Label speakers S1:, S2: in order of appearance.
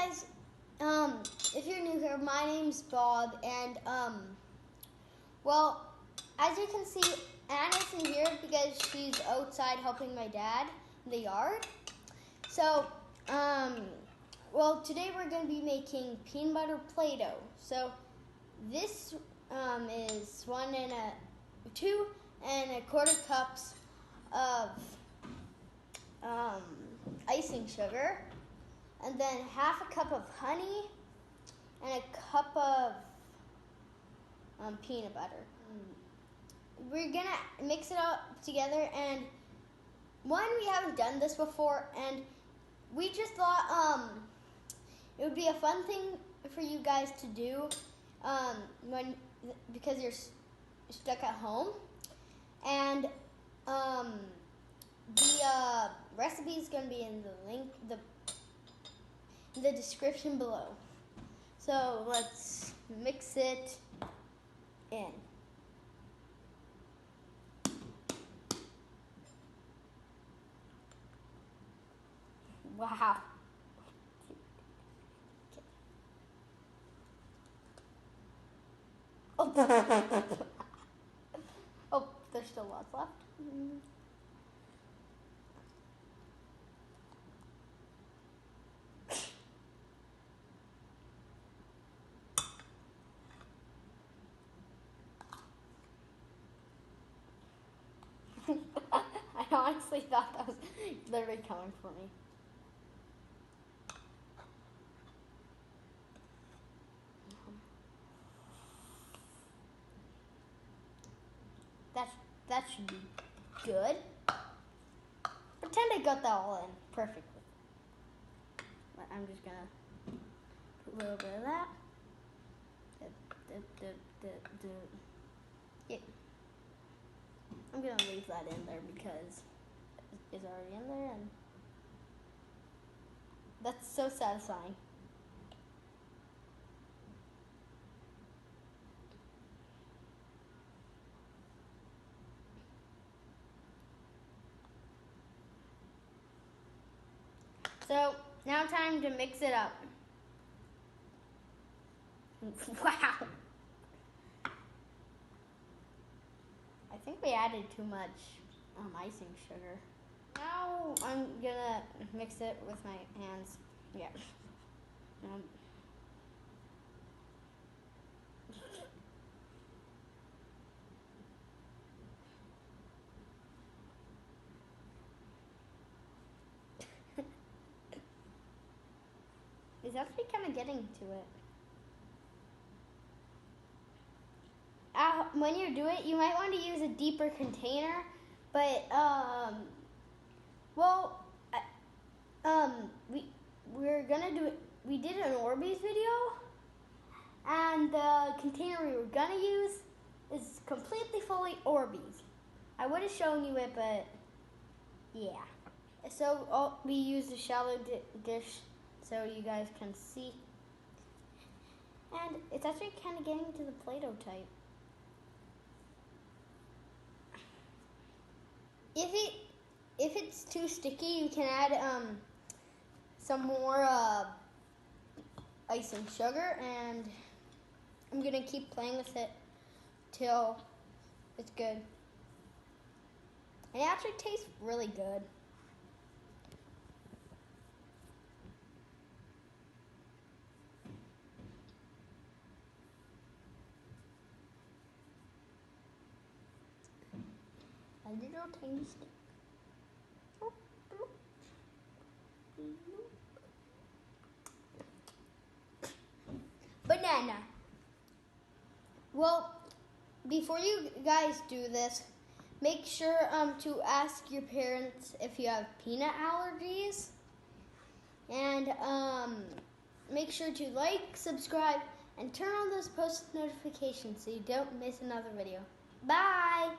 S1: guys, if you're new here, my name's Bob, and well, as you can see, Anna isn't here because she's outside helping my dad in the yard. So, well, today we're going to be making peanut butter Play-Doh. So, this is 2 1/4 cups of icing sugar, and then 1/2 cup of honey, and a cup of peanut butter. We're gonna mix it up together, and we haven't done this before, and we just thought it would be a fun thing for you guys to do because you're stuck at home, and the recipe is going to be in the description below. So let's mix it in. Wow. Oh, oh, there's still lots left. I honestly thought that was literally coming for me. That should be good. Pretend I got that all in perfectly. But I'm just gonna put a little bit of that. Yeah. I'm gonna leave that in there because it's already in there, and that's so satisfying. So now time to mix it up. Wow. I think we added too much icing sugar. Now I'm gonna mix it with my hands. Yeah. It's actually kind of getting to it. When you do it, you might want to use a deeper container, but we're gonna do it. We did an Orbeez video, and the container we were gonna use is completely fully Orbeez. I would have shown you it, but yeah. So we used a shallow dish so you guys can see, and it's actually kind of getting to the Play-Doh type. If it's too sticky, you can add some more icing sugar, and I'm gonna keep playing with it till it's good. And it actually tastes really good. A little tiny stick. Banana. Well, before you guys do this, make sure to ask your parents if you have peanut allergies, and make sure to like, subscribe, and turn on those post notifications so you don't miss another video. Bye!